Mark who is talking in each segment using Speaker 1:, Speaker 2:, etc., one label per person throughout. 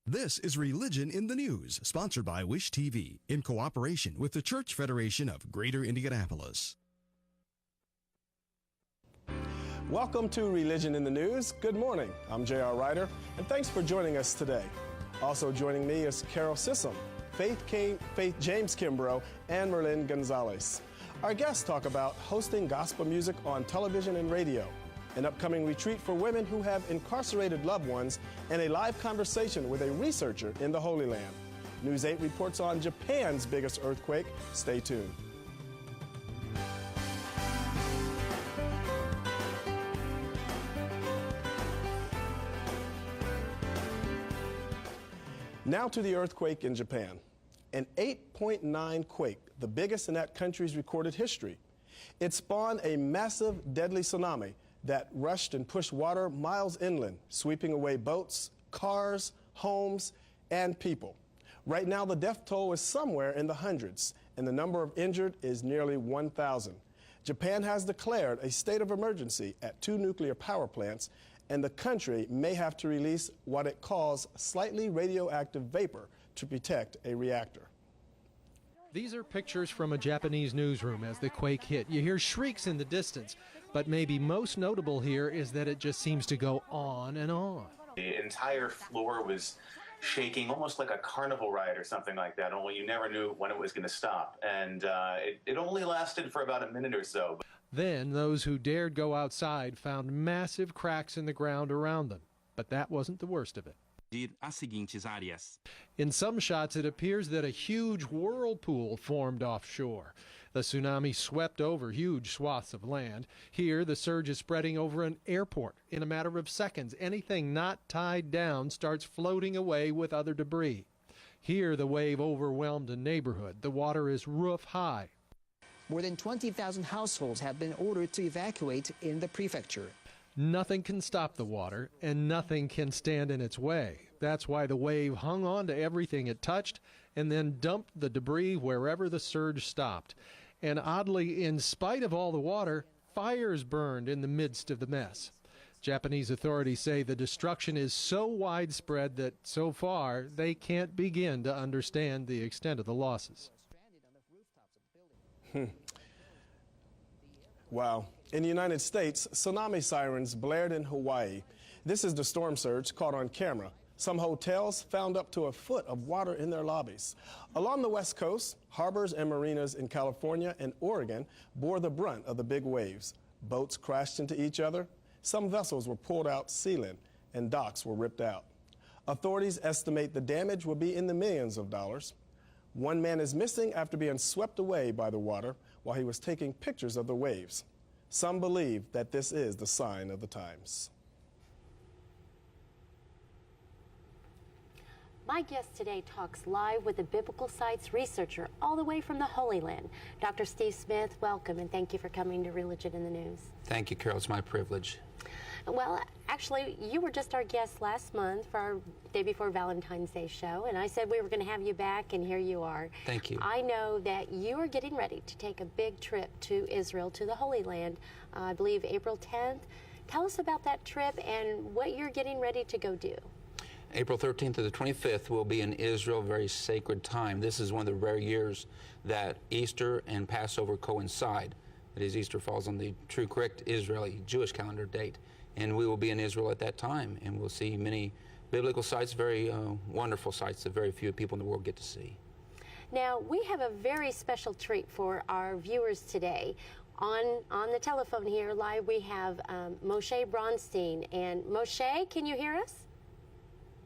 Speaker 1: This is Religion in the News, sponsored by Wish TV, in cooperation with the Church Federation of Greater Indianapolis.
Speaker 2: Welcome to Religion in the News. Good morning. I'm J.R. Ryder, and thanks for joining us today. Also joining me is Carol Sissom, Faith James Kimbrough, and Merlin Gonzalez. Our guests talk about hosting gospel music on television and radio, an upcoming retreat for women who have incarcerated loved ones, and a live conversation with a researcher in the Holy Land. News 8 reports on Japan's biggest earthquake. Stay tuned. Now to the earthquake in Japan. An 8.9 quake, the biggest in that country's recorded history. It spawned a massive, deadly tsunami that rushed and pushed water miles inland, sweeping away boats, cars, homes, and people. Right now, the death toll is somewhere in the hundreds, and the number of injured is nearly 1,000. Japan has declared a state of emergency at 2 nuclear power plants, and the country may have to release what it calls slightly radioactive vapor to protect a reactor.
Speaker 3: These are pictures from a Japanese newsroom as the quake hit. You hear shrieks in the distance, but maybe most notable here is that it just seems to go on and on.
Speaker 4: The entire floor was shaking, almost like a carnival ride or something like that, only you never knew when it was going to stop. And it only lasted for about a minute or so.
Speaker 3: Then those who dared go outside found massive cracks in the ground around them. But that wasn't the worst of it. In some shots, it appears that a huge whirlpool formed offshore. The tsunami swept over huge swaths of land. Here, the surge is spreading over an airport. In a matter of seconds, anything not tied down starts floating away with other debris. Here, the wave overwhelmed a neighborhood. The water is roof high.
Speaker 5: More than 20,000 households have been ordered to evacuate in the prefecture.
Speaker 3: Nothing can stop the water, and nothing can stand in its way. That's why the wave hung on to everything it touched and then dumped the debris wherever the surge stopped. And oddly, in spite of all the water, fires burned in the midst of the mess. Japanese authorities say the destruction is so widespread that so far they can't begin to understand the extent of the losses.
Speaker 2: Wow. In the United States, tsunami sirens blared in Hawaii. This is the storm surge caught on camera. Some hotels found up to a foot of water in their lobbies. Along the West Coast, harbors and marinas in California and Oregon bore the brunt of the big waves. Boats crashed into each other. Some vessels were pulled out sealing, and docks were ripped out. Authorities estimate the damage will be in the millions of dollars. One man is missing after being swept away by the water while he was taking pictures of the waves. Some believe that this is the sign of the times.
Speaker 6: My guest today talks live with a biblical sites researcher all the way from the Holy Land. Dr. Steve Smith, welcome, and thank you for coming to Religion in the News.
Speaker 7: Thank you, Carol. It's my privilege.
Speaker 6: Well, actually, you were just our guest last month for our Day Before Valentine's Day show, and I said we were going to have you back, and here you are.
Speaker 7: Thank you.
Speaker 6: I know that you are getting ready to take a big trip to Israel, to the Holy Land, I believe April 10th. Tell us about that trip and what you're getting ready to go do.
Speaker 7: April 13th to the 25th will be in Israel, a very sacred time. This is one of the rare years that Easter and Passover coincide. That is, Easter falls on the true, correct Israeli Jewish calendar date. And we will be in Israel at that time, and we'll see many biblical sites, very wonderful sites that very few people in the world get to see.
Speaker 6: Now, we have a very special treat for our viewers today. On the telephone here live, we have Moshe Bronstein. And Moshe, can you hear us?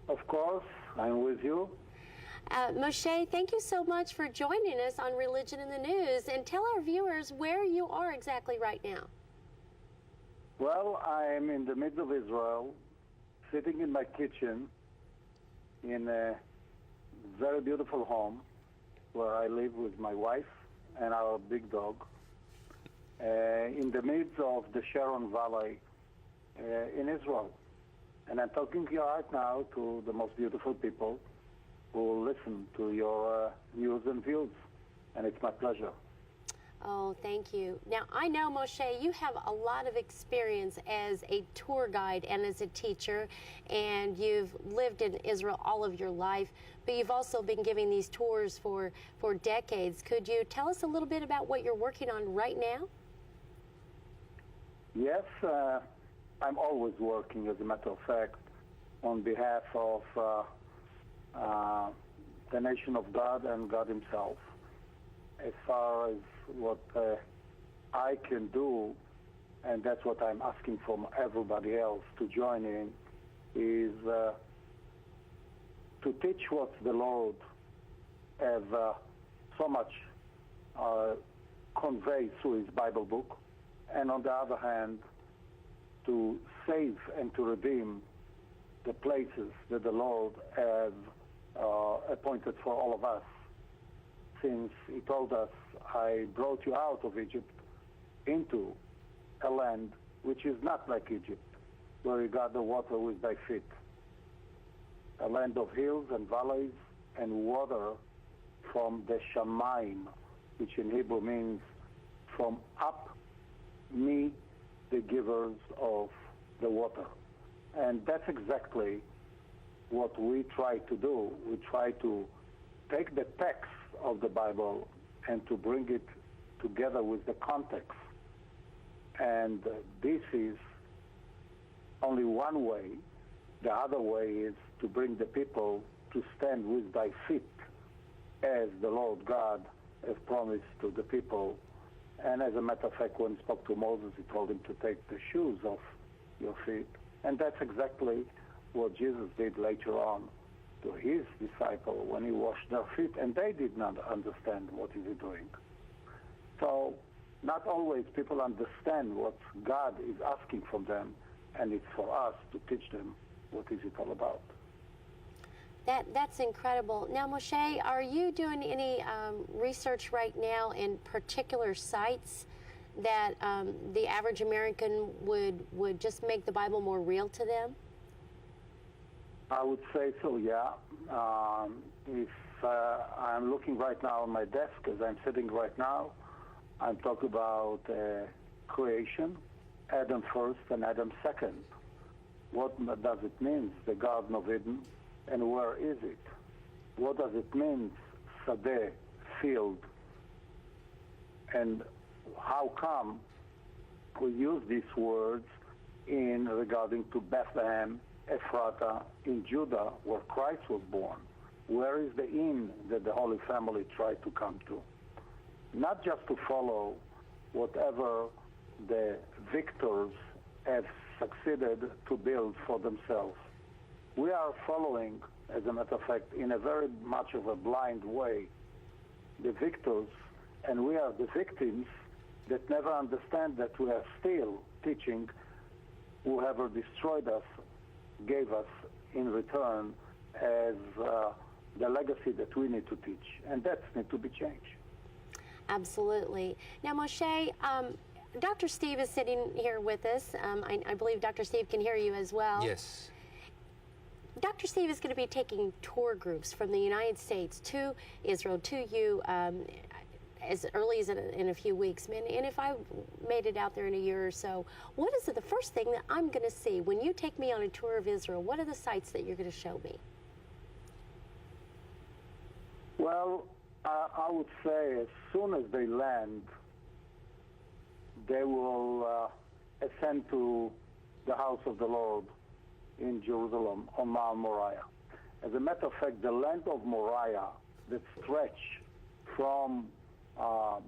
Speaker 8: Of course, I'm with you.
Speaker 6: Moshe, thank you so much for joining us on Religion in the News. And tell our viewers where you are exactly right now.
Speaker 8: Well, I'm in the middle of Israel, sitting in my kitchen in a very beautiful home where I live with my wife and our big dog, in the midst of the Sharon Valley in Israel. And I'm talking here right now to the most beautiful people who listen to your news and views, and it's my pleasure.
Speaker 6: Oh, thank you. Now, I know, Moshe, you have a lot of experience as a tour guide and as a teacher, and you've lived in Israel all of your life, but you've also been giving these tours for decades. Could you tell us a little bit about what you're working on right now?
Speaker 8: Yes, I'm always working, as a matter of fact, on behalf of the nation of God and God himself. As far as what I can do, and that's what I'm asking from everybody else to join in, is to teach what the Lord have so much conveyed through his Bible book, and on the other hand, to save and to redeem the places that the Lord have appointed for all of us. Since he told us, I brought you out of Egypt into a land which is not like Egypt, where you got the water with thy feet. A land of hills and valleys and water from the Shamayim, which in Hebrew means from up me, the givers of the water. And that's exactly what we try to do. We try to take the text of the Bible and to bring it together with the context. And this is only one way. The other way is to bring the people to stand with thy feet, as the Lord God has promised to the people. And as a matter of fact, when he spoke to Moses, he told him to take the shoes off your feet. And that's exactly what Jesus did later on to his disciple when he washed their feet, and they did not understand what is he doing. So not always people understand what God is asking from them, and it's for us to teach them what is it all about.
Speaker 6: That's incredible. Now, Moshe, are you doing any research right now in particular sites that the average American would just make the Bible more real to them?
Speaker 8: I would say so, yeah. If I'm looking right now on my desk, as I'm sitting right now, I'm talking about creation, Adam first and Adam second. What does it mean, the Garden of Eden, and where is it? What does it mean, Sadeh, field? And how come we use these words in regarding to Bethlehem, Ephrata, in Judah, where Christ was born? Where is the inn that the Holy Family tried to come to? Not just to follow whatever the victors have succeeded to build for themselves. We are following, as a matter of fact, in a very much of a blind way, the victors, and we are the victims that never understand that we are still teaching whoever destroyed us gave us in return as the legacy that we need to teach, and that needs to be changed.
Speaker 6: Absolutely. Now, Moshe, Dr. Steve is sitting here with us. I believe Dr. Steve can hear you as well.
Speaker 7: Yes.
Speaker 6: Dr. Steve is going to be taking tour groups from the United States to Israel, to you, as early as in a few weeks. And if I made it out there in a year or so, what is the first thing that I'm going to see when you take me on a tour of Israel? What are the sites that you're going to show me?
Speaker 8: Well, I would say as soon as they land, they will ascend to the house of the Lord in Jerusalem on Mount Moriah. As a matter of fact, the land of Moriah that stretch from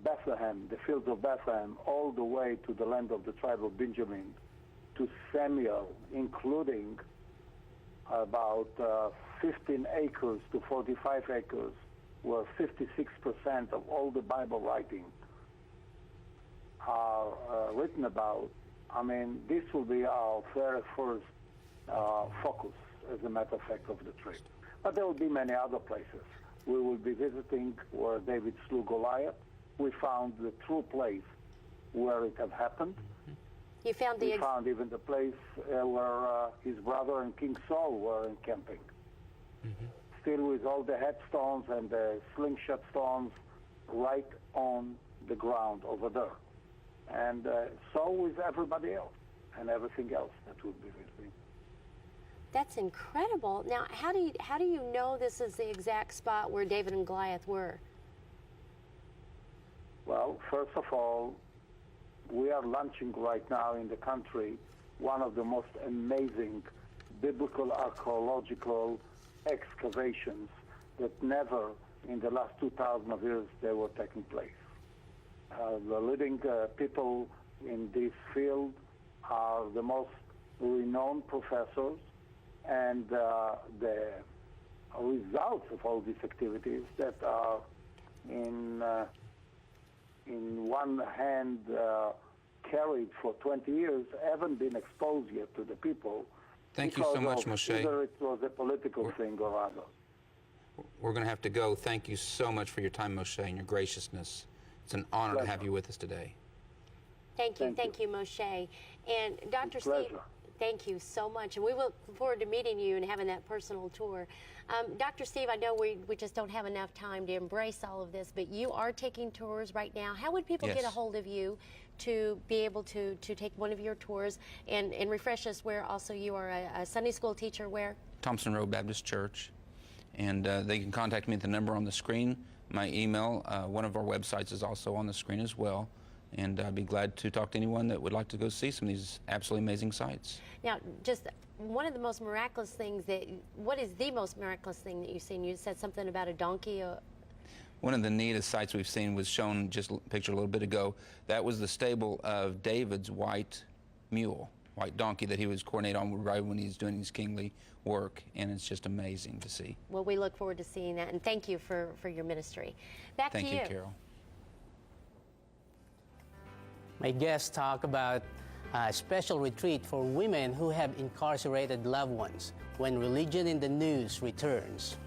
Speaker 8: Bethlehem, the fields of Bethlehem, all the way to the land of the tribe of Benjamin, to Samuel, including about 15 acres to 45 acres, where 56% of all the Bible writing are written about. I mean, this will be our very first focus, as a matter of fact, of the trip. But there will be many other places. We will be visiting where David slew Goliath. We found the true place where it had happened.
Speaker 6: You found
Speaker 8: we found even the place where his brother and King Saul were encamping. Still with all the headstones and the slingshot stones right on the ground over there. And so is everybody else and everything else that would be visiting.
Speaker 6: That's incredible. Now, how do you know this is the exact spot where David and Goliath were?
Speaker 8: Well, first of all, we are launching right now in the country one of the most amazing biblical archaeological excavations that never in the last 2,000 of years they were taking place. The leading people in this field are the most renowned professors, and the results of all these activities that are in one hand carried for 20 years haven't been exposed yet to the people.
Speaker 7: Thank you so much, Moshe.
Speaker 8: Either it was a political thing or other.
Speaker 7: We're going to have to go. Thank you so much for your time, Moshe, and your graciousness. It's an honor to have you with us today.
Speaker 6: Thank you, Moshe. And Dr. Steve, thank you so much. And we look forward to meeting you and having that personal tour. Dr. Steve, I know we just don't have enough time to embrace all of this, but you are taking tours right now. How would people get a hold of you to be able to take one of your tours and refresh us where also you are a Sunday school teacher where? Thompson Road Baptist Church. And they can contact me at the number on the screen. My email, one of our websites is also on the screen as well. And I'd be glad to talk to anyone that would like to go see some of these absolutely amazing sites. Now, just one of the most miraculous things what is the most miraculous thing that you've seen? You said something about a donkey. One of the neatest sights we've seen was shown just pictured a little bit ago. That was the stable of David's white mule, white donkey that he was coordinating on right when he was doing his kingly work, and it's just amazing to see. Well, we look forward to seeing that, and thank you for your ministry. Back to you. Thank you, Carol.
Speaker 9: My guests talk about a special retreat for women who have incarcerated loved ones when Religion in the News returns.